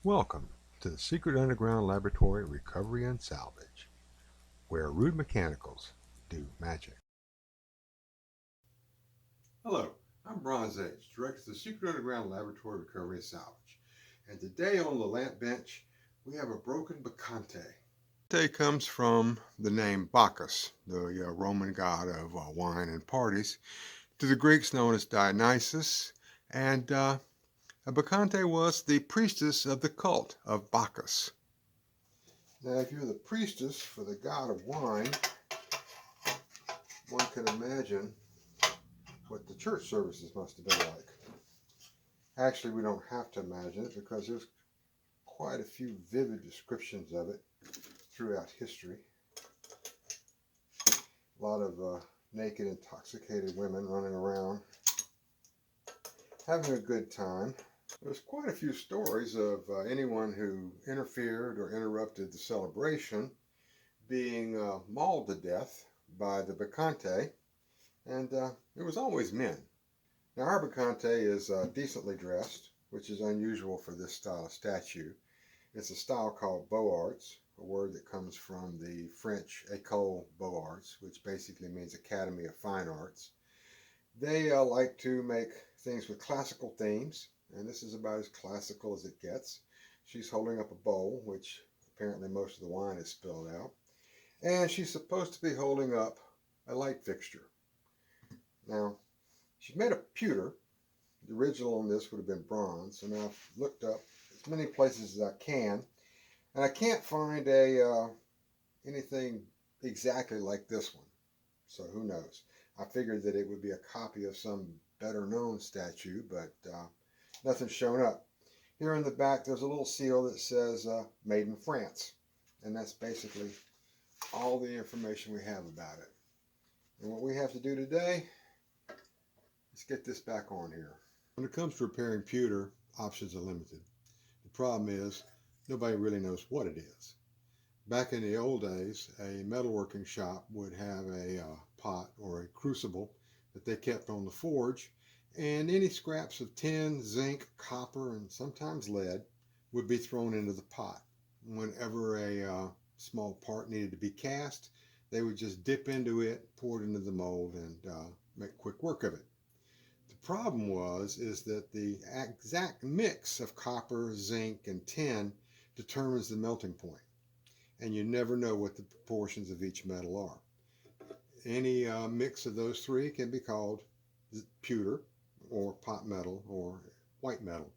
Welcome to the Secret Underground Laboratory Recovery and Salvage, where rude mechanicals do magic. Hello, I'm Bronze Age, Director of the Secret Underground Laboratory Recovery and Salvage. And today on the lamp bench, we have a broken Bacchante. Bacchante comes from the name Bacchus, the Roman god of wine and parties, to the Greeks known as Dionysus, and Bacchante was the priestess of the cult of Bacchus. Now, if you're the priestess for the god of wine, one can imagine what the church services must have been like. Actually, we don't have to imagine it because there's quite a few vivid descriptions of it throughout history. A lot of naked, intoxicated women running around, having a good time. There's quite a few stories of anyone who interfered or interrupted the celebration being mauled to death by the Bacchante, and it was always men. Now, our Bacchante is decently dressed, which is unusual for this style of statue. It's a style called Beaux, a word that comes from the French École Beaux-Arts, which basically means Academy of Fine Arts. They like to make things with classical themes, and this is about as classical as it gets. She's holding up a bowl, which apparently most of the wine is spilled out, and she's supposed to be holding up a light fixture. Now, she's made of pewter. The original on this would have been bronze, and I've looked up as many places as I can, and I can't find anything exactly like this one, so who knows. I figured that it would be a copy of some better known statue, but nothing's shown up. Here in the back there's a little seal that says made in France, and that's basically all the information we have about it. And what we have to do today is get this back on here. When it comes to repairing pewter, options are limited. The problem is nobody really knows what it is. Back in the old days, a metalworking shop would have a pot or a crucible that they kept on the forge, and any scraps of tin, zinc, copper, and sometimes lead would be thrown into the pot. Whenever a small part needed to be cast, they would just dip into it, pour it into the mold, and make quick work of it. The problem is that the exact mix of copper, zinc, and tin determines the melting point, and you never know what the proportions of each metal are. Any mix of those three can be called pewter, or pot metal, or white metal.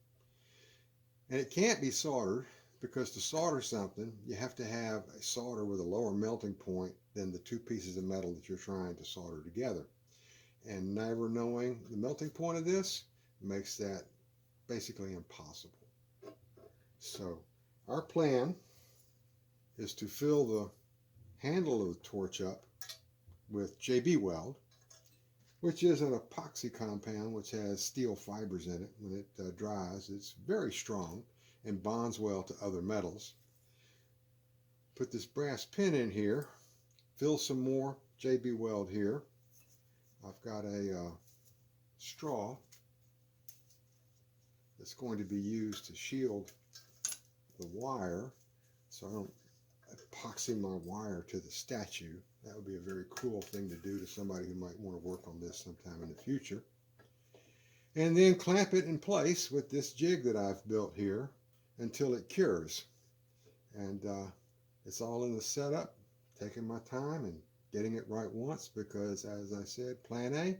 And it can't be soldered, because to solder something, you have to have a solder with a lower melting point than the two pieces of metal that you're trying to solder together. And never knowing the melting point of this makes that basically impossible. So our plan is to fill the handle of the torch up with JB Weld, which is an epoxy compound which has steel fibers in it. When it dries, it's very strong and bonds well to other metals. Put this brass pin in here, fill some more JB Weld here. I've got a straw that's going to be used to shield the wire, so I don't epoxy my wire to the statue. That would be a very cruel thing to do to somebody who might want to work on this sometime in the future. And then clamp it in place with this jig that I've built here until it cures. And it's all in the setup, taking my time and getting it right once, because as I said, plan A,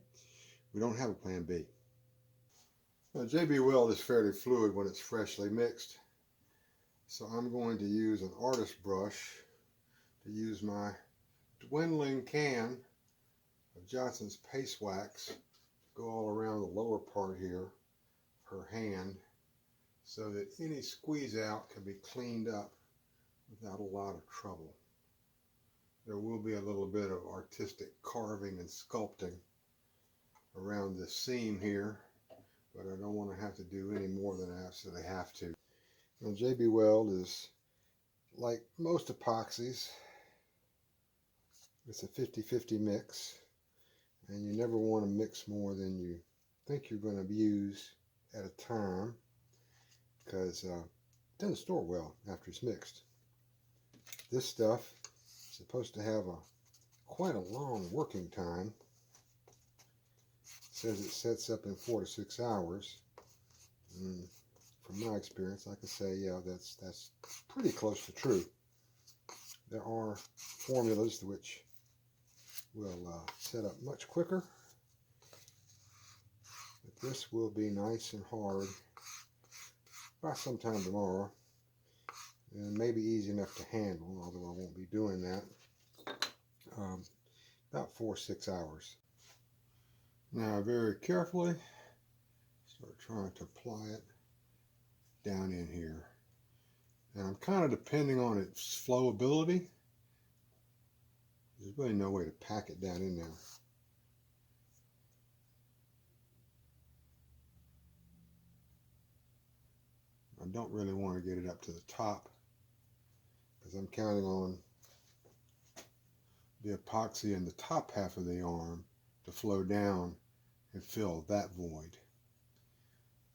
we don't have a plan B. Now, JB Weld is fairly fluid when it's freshly mixed, so I'm going to use an artist brush to use my dwindling can of Johnson's Paste Wax to go all around the lower part here, her hand, so that any squeeze out can be cleaned up without a lot of trouble. There will be a little bit of artistic carving and sculpting around this seam here, but I don't want to have to do any more than I absolutely have to. Now, JB Weld is like most epoxies. It's a 50-50 mix, and you never want to mix more than you think you're going to use at a time, because doesn't store well after it's mixed. This stuff is supposed to have quite a long working time. It says it sets up in 4 to 6 hours. And from my experience, I can say, yeah, that's pretty close to true. There are formulas which will set up much quicker, but this will be nice and hard by sometime tomorrow, and maybe easy enough to handle, although I won't be doing that. About 4 or 6 hours. Now very carefully start trying to apply it down in here. And I'm kind of depending on its flowability. There's really no way to pack it down in there. I don't really want to get it up to the top because I'm counting on the epoxy in the top half of the arm to flow down and fill that void.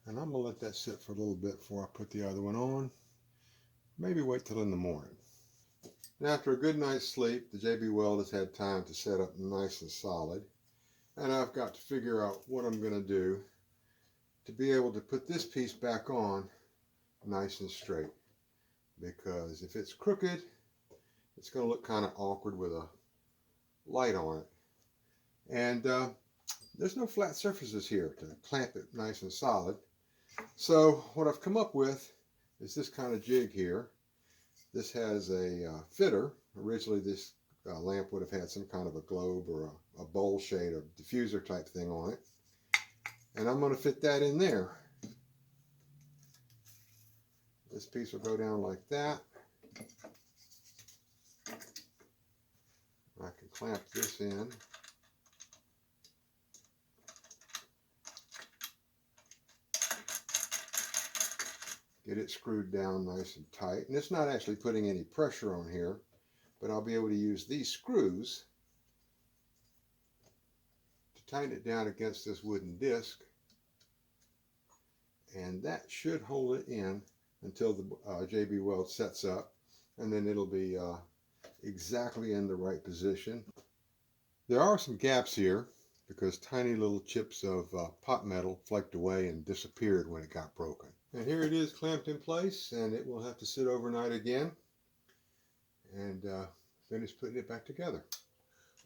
And I'm going to let that sit for a little bit before I put the other one on. Maybe wait till in the morning. And after a good night's sleep, the JB Weld has had time to set up nice and solid. And I've got to figure out what I'm going to do to be able to put this piece back on nice and straight. Because if it's crooked, it's going to look kind of awkward with a light on it. And there's no flat surfaces here to clamp it nice and solid. So what I've come up with is this kind of jig here. This has a fitter. Originally this lamp would have had some kind of a globe or a bowl shade or diffuser type thing on it. And I'm going to fit that in there. This piece will go down like that. I can clamp this in. Get it screwed down nice and tight. And it's not actually putting any pressure on here, but I'll be able to use these screws to tighten it down against this wooden disc. And that should hold it in until the JB Weld sets up, and then it'll be exactly in the right position. There are some gaps here because tiny little chips of pot metal flaked away and disappeared when it got broken. And here it is clamped in place, and it will have to sit overnight again and finish putting it back together.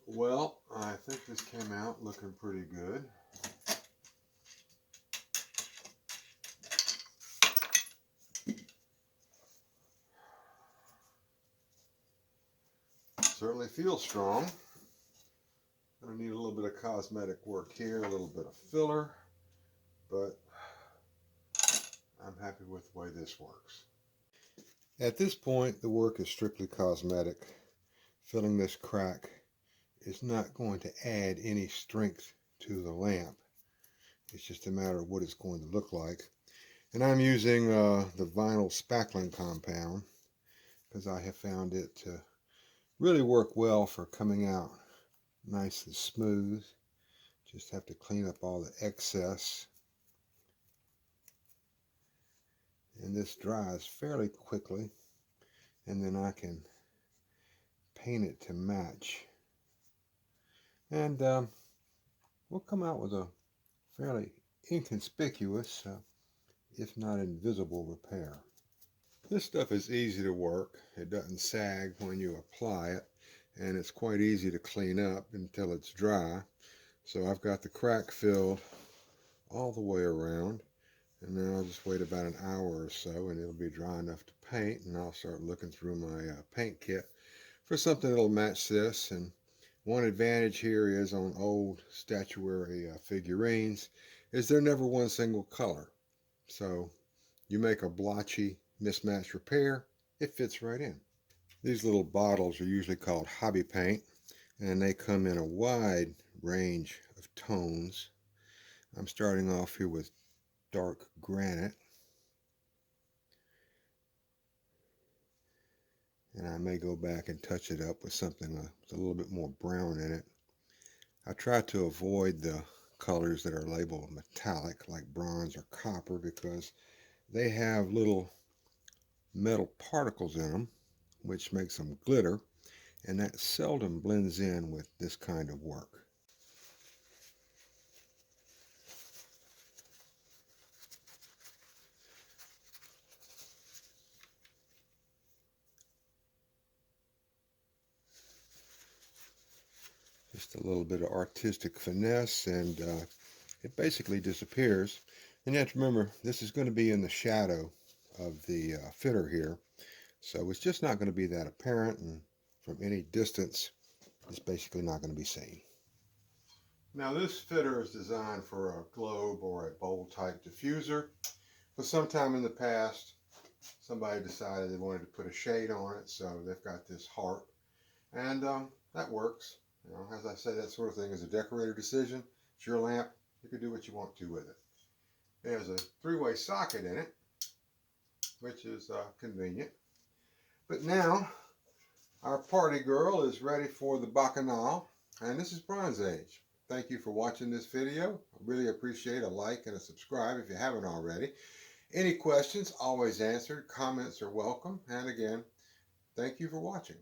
Well, I think this came out looking pretty good. Certainly feels strong. I need a little bit of cosmetic work here, a little bit of filler, but I'm happy with the way this works. At this point, the work is strictly cosmetic. Filling this crack is not going to add any strength to the lamp. It's just a matter of what it's going to look like. And I'm using the vinyl spackling compound because I have found it to really work well for coming out nice and smooth. Just have to clean up all the excess. And this dries fairly quickly, and then I can paint it to match. And we'll come out with a fairly inconspicuous, if not invisible, repair. This stuff is easy to work. It doesn't sag when you apply it, and it's quite easy to clean up until it's dry. So I've got the crack filled all the way around, and now I'll just wait about an hour or so and it'll be dry enough to paint, and I'll start looking through my paint kit for something that'll match this. And one advantage here is on old statuary figurines is they're never one single color. So you make a blotchy mismatched repair, it fits right in. These little bottles are usually called hobby paint, and they come in a wide range of tones. I'm starting off here with dark granite, and I may go back and touch it up with something with a little bit more brown in it. I try to avoid the colors that are labeled metallic like bronze or copper because they have little metal particles in them, which makes them glitter, and that seldom blends in with this kind of work. Just a little bit of artistic finesse, and it basically disappears. And you have to remember, this is going to be in the shadow of the fitter here, so it's just not going to be that apparent, and from any distance it's basically not going to be seen. Now this fitter is designed for a globe or a bowl type diffuser. But sometime in the past, somebody decided they wanted to put a shade on it, so they've got this harp, and that works. You know, as I say, that sort of thing is a decorator decision. It's your lamp. You can do what you want to with it. There's a three-way socket in it, which is convenient. But now, our party girl is ready for the Bacchanal, and this is Bronze Age. Thank you for watching this video. I really appreciate a like and a subscribe if you haven't already. Any questions, always answered. Comments are welcome. And again, thank you for watching.